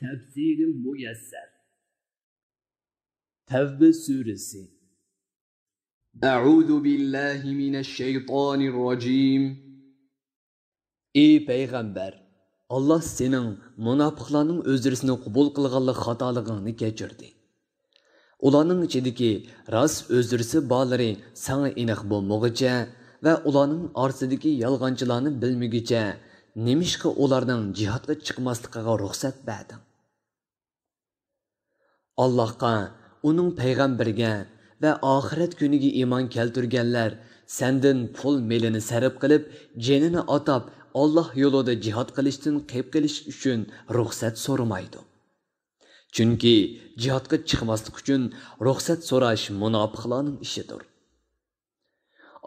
Tefsiri Müyesser. Tevbe suresi. Euzu billahi mineşşeytanirracim. Ey Peygamber, Allah senin münafıklarning o'zlarini qabul qilganlik xatoligingni kechirdi. Ularning ichidagi rost o'zlari borlari sana aniq bo'lmaguncha va ularning orasidagi yolg'onchilarni bilmaguncha nemishqa ularning jihodga chiqmasligiga ruxsat berding? Allohga, uning payg'ambariga va oxirat kuniga iymon keltirganlar sendan pul melini sarf qilib, jinini atab Allah yo'lida jihad qilishdan qayb qilish uchun ruxsat so'ramaydi. Chunki jihadga chiqmaslik uchun ruxsat so'rash munofiqlarning ishidir.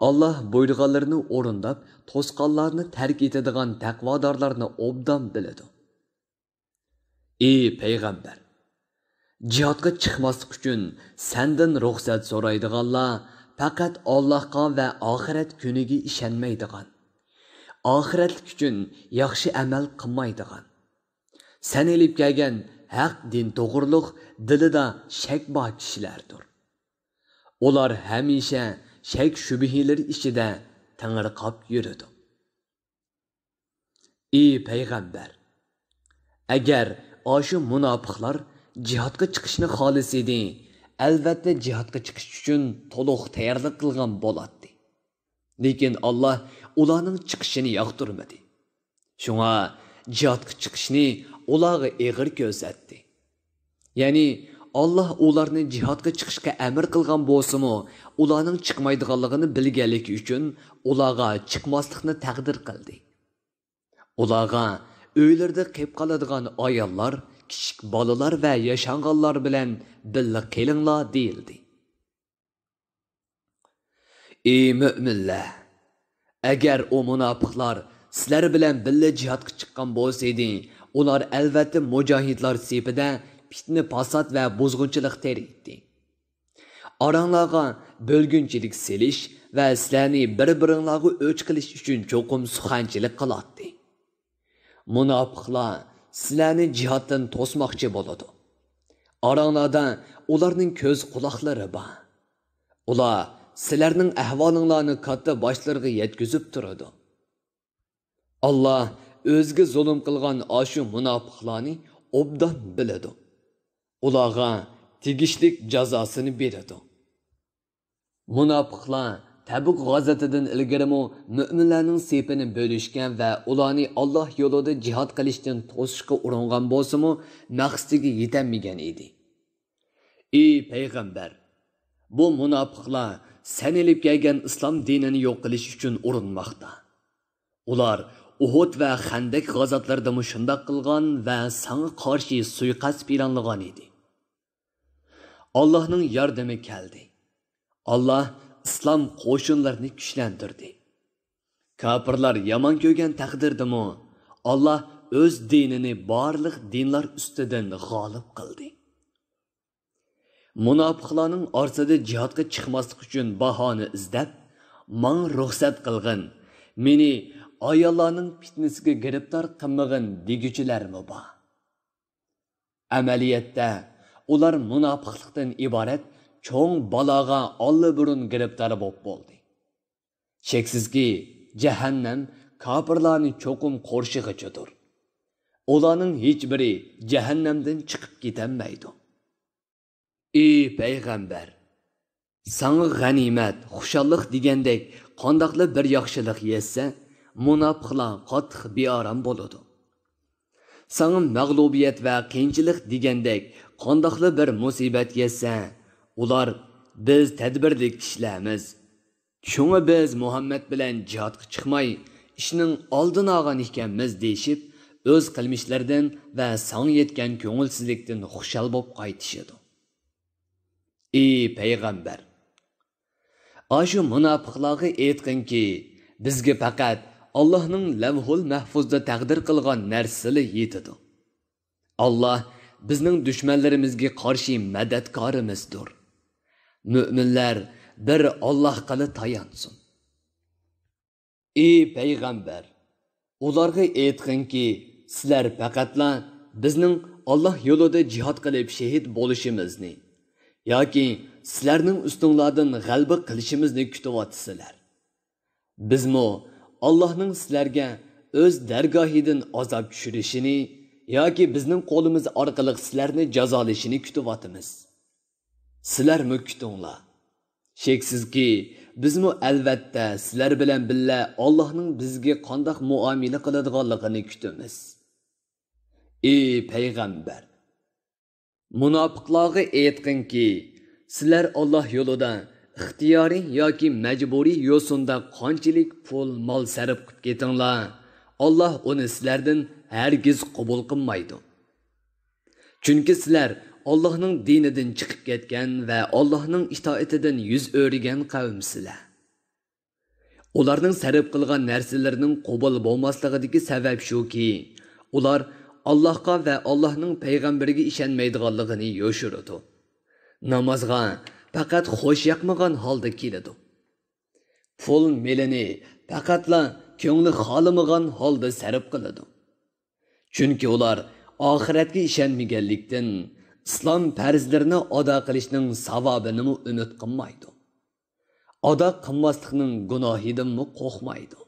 Allah buyurganlarini o'rindab, to'sqanlarni tark etadigan taqvodorlarni obdan biladi. Ey payg'ambar, jihadga chiqmaslik uchun sendan ruxsat so'raydiganlar faqat Allohga va oxirat kuniga ishonmaydigan, oxiratlik uchun yaxshi amal qilmaydigan, sen elib kelgan haq din to'g'riliq dilida shak bor kishilardir. Ular hamisha shak shubhilar ichida tangirqab yuradi. Ey payg'ambar, agar o'sha munofiqlar jihadga chiqishni xohlas edi, albatta jihadga chiqish uchun to'liq tayyorlik qilgan bo'ladi. Lekin Alloh ularning chiqishini yoqtirmadi. Shunga jihadga chiqishni ularga eg'ir ko'rsatdi. Ya'ni Alloh ularni jihadga chiqishga amr qilgan bo'lsa-mu, ularning chiqmaydiganligini bilganligi uchun ularga chiqmaslikni taqdir qildi. Ularga uylarda qolib qoladigan ayollar, kichik bolalar va yashanganlar bilan birga kelinglar deyildi. Ey mu'minlar, agar o munofiqlar sizlar bilan birga jihadga chiqqan bo'lsa edi, ular albatta mujohidlar safida fitna, fasod va buzg'unchilik teriydi. Oranglarga bo'lgunchilik selish va sizlarni bir-biringlarga o'ch qilish uchun cho'qim suxanchilik qiladi. Munofiqlar sizlarni jihoddan to'smoqchi bo'ladi. Oranglarda ularning ko'z quloqlari bor. Ular sizlarning ahvolinglarni katta boshlarga yetkazib turadi. Alloh o'ziga zulm qilgan ashu munofiqlarni obdan biladi. Ularga tegishlik jazosini beradi. Munofiqlar Tabuk g'azatidan ilgarimo mu'minlarning sepini bo'lishgan va ularni Alloh yo'lida jihad qilishdan to'sishga uringan bo'lsa-mu, maqsadiga yetamagan edi. Ey payg'ambar, bu munofiqlar sen elib kelgan islom dinini yo'q qilish uchun urinmoqda. Ular Uhud va Xandak g'azotlarida shunday qilgan va sana qarshi suiqasd planlagan edi. Allohning yordami keldi. Alloh islom qo'shinlarini kuchlantirdi. Kafirlar yomon ko'rgan taqdirdami, Alloh o'z dinini barliq dinlar ustidan g'olib qildi. Munofiqlarning orasida jihadga chiqmaslik uchun bahona izlab, "Men ruxsat qilgin, meni ayollarning fitnasiga giribtor qilmag'in" deguchilarmi bor. Amaliyotda ular munofiqlikdan iborat cho'ng baloga allaburun giribtor bo'ldi. Cheksizki, jahannam kafirlarni cho'qim qo'rshig'ichidir. Ularning hech biri jahannamdan chiqib ketolmaydi. Ey payg'ambar, sana g'animat, xushallik degandek qandoqli bir yaxshilik yetsa, munofiqlar qattiq beorom bo'ladi. Sana mag'lubiyat va qiyinchilik degandek qandoqli bir musibat yetsa, ular biz tadbirli kishilarmiz. Shunga biz Muhammad bilan jihadga chiqmay, ishning oldini olgan ekanmiz deyshib, o'z qilmishlaridan va sang yetgan ko'ngilsizlikdan xushal bo'lib qaytishadi. Ey payg'ambar, ashu munofiqlarga aytqinki, bizga faqat Allohning lavhul mahfuzda taqdir qilgan narsalar yetadi. Alloh bizning dushmanlarimizga qarshi madadkorimizdir. Mu'minlar bir Allohga tayansin. Ey payg'ambar, ularga aytqinki, sizlar faqatla bizning Allah yo'lida jihad qilib shahid bo'lishimizni yoki sizlarning ustinglardan g'alaba qilishimizni kutyapsizlar. Bizmi Allohning sizlarga o'z dargohidan azob tushirishini yoki bizning qo'limiz orqali sizlarni jazolashini kutyapmiz. Sizlarmi kutinglar. Sheksizki bizmi albatta sizlar bilan billa Allohning bizga qanday muomala qiladiganligini kutamiz. Ey payg'ambar, munofiqlarga aytqinki, sizlar Alloh yo'lida ixtiyoriy yoki majburiy yo'sinda qanchalik pul, mol sarf qilib ketinglar, Alloh uni sizlardan hargiz qabul qilmaydi. Chunki sizlar Allohning dinidan chiqib ketgan va Allohning itoatidan yuz o'rgan qavmsizlar. Ularning sarf qilgan narsalarining qabul bo'lmasligidagi sabab shuki, ular Allohga va Allohning payg'ambariga ishonmaydiganligini yoshiradi. Namozga faqat xo'sh yoqmagan holda keladi. Pul melini faqatla ko'ngli xolamagan holda sarf qiladi. Chunki ular oxiratga ishonmaganlikdan islom farzlarini ado qilishning savobini umid qilmaydi. Ado qilmaslikning gunohidan qo'rqmaydi.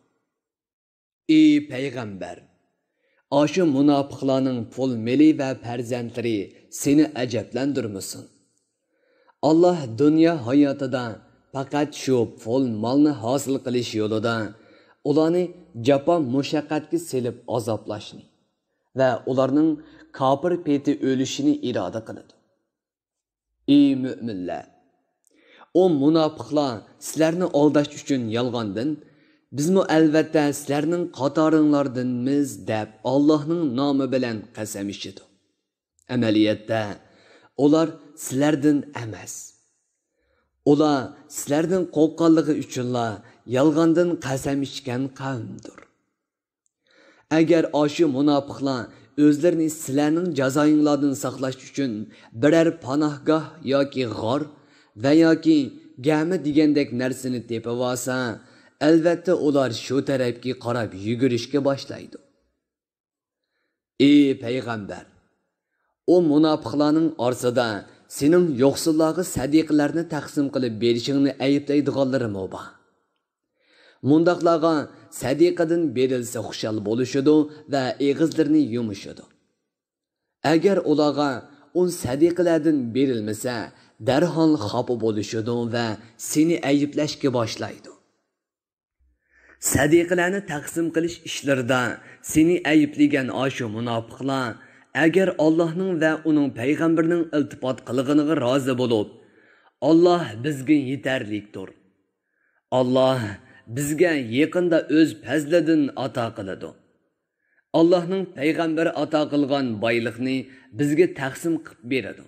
Ey payg'ambar, Aşı munafiqlarning pul meli va farzandlari seni ajablandirmasin. Allah dünya hayotida faqat shu pul molni hosil qilish yo'lida ularni jafo mushaqqatga selib azoblashni va ularning kafir peti o'lishini iroda qiladi. Ey mu'minlar, o munafiqlar sizlarni aldash uchun yolg'ondan bizmi albatta sizlarning qatoringlardanmiz deb Allohning nomi bilan qasam ichdi. Amaliyotda ular sizlardan emas. Ular sizlardan qo'rqqanligi uchunlar yolg'ondan qasam ichgan qavmdir. Agar oshi munofiqlar o'zlarini sizlarning jazoinglardan saqlash uchun biror panohgoh yoki g'or va yoki gami degandek narsani tepib olsa, albatta ular shu tarafga qarab yugurishga boshlaydi. Ey payg'ambar, o munofiqlarning orasida sening yo'qsillarga sadiqlarni taqsim qilib berishingni ayiblaydiganlarimi bor? Mundaqlarga sadiqadan berilsa xushal bo'lishidi va eg'izlarini yumishidi. Agar ularga on sadiqlardan berilmasa, darhol xafa bo'lishidi va seni ayiblashga boshlaydi. Sadiqlarni taqsim qilish ishlarida seni ayiblagan oshu munofiqlar agar Allohning va uning payg'ambarining iltifot qilganiga rozi bo'lib, Alloh bizga yetarlikdir. Alloh bizga yaqinda o'z fazlidan ato qiladi. Allohning payg'ambari ato qilgan boylikni bizga taqsim qilib beradi.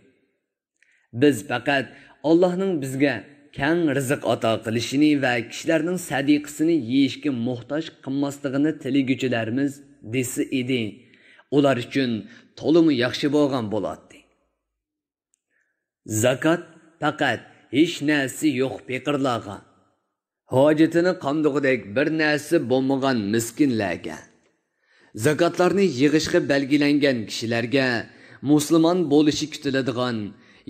Biz faqat Allohning bizga keng rizq ato qilishini va kishilarning sadiqasini yeyishga muhtoj qilmasligini tiliguchilarimiz desa edi, ular uchun to'limi yaxshi bo'lgan bo'ladi. Zakat faqat hech narsa yo'q faqirlarga, hojatini qamdug'idek bir narsa bo'lmagan miskinlarga, zakatlarni yig'ishga belgilangan kishilarga, musulmon bo'lishi kutiladigan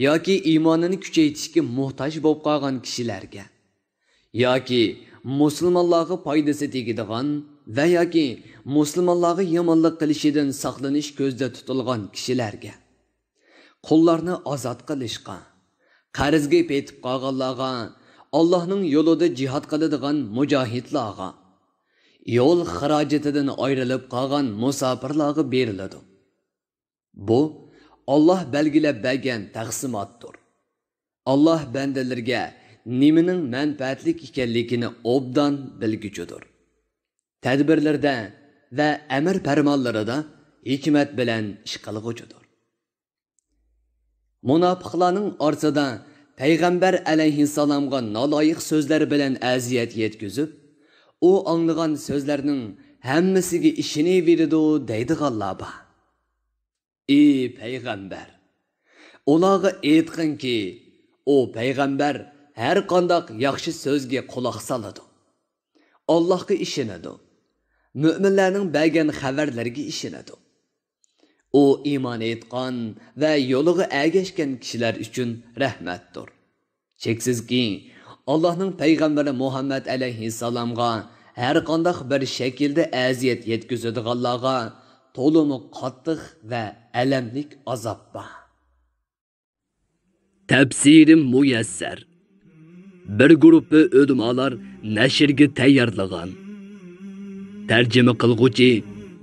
yoki iymonini kuchaytirishga muhtoj bo'lib qolgan kishilarga, yoki musulmonlarga foydasi tegadigan va yoki musulmonlarga yomonlik qilishidan saqlanish ko'zda tutilgan kishilarga, qullarni ozod qilishga, qarzga petib qolganlarga, Allohning yo'lida jihad qiladigan mujohidlarga, yo'l xarajatidan ayrilib qolgan musofirlarga beriladi. Bu Allah belgilab bergan taqsimotdir. Allah bandalarga nimaning manfaatli ekanligini obdan bilguchidir. Tadbirlarda va amr farmonlarida hikmat bilan ish qilguchidir. Munofiqlarning orasida payg'ambar alayhissalomga noloyiq so'zlar bilan aziyat yetkazib, u anglagan so'zlarning hammasiga ishinaveradi deydiganlar bor. Ey payg'ambar, ularga aytqinki, o payg'ambar har qanday yaxshi so'zga quloq soladi. Allohga ishonadi. Mu'minlarning bergan xabarlariga ishonadi. u iymon etgan va yo'liga ergashgan kishilar uchun rahmatdir. Cheksizki, Allohning payg'ambari Muhammad alayhissalomga har qanday bir shaklda aziyat yetkazadiganlarga to'limi qattiq va alamlik azob bor. Tafsiri muyassar. Bir guruhi ulamolar nashrga tayyorlagan. Tarjima qilguvchi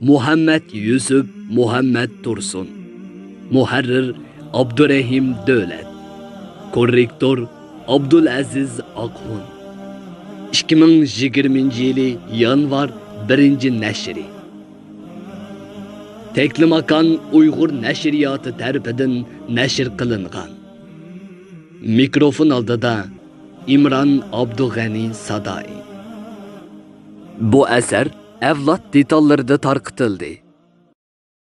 Muhammad Yusuf Muhammad Tursun. Muharrir Abdurrahim Davlat. Korrektor Abdulaziz Aqhun. 2020 yanvar 1-nashri. Teklimakan Uyg'ur nashriyoti tarafidan nashr qilingan. Mikrofon oldida İmran Abdug'ani Sadai. Bu asar avlod detallarida tarqitildi.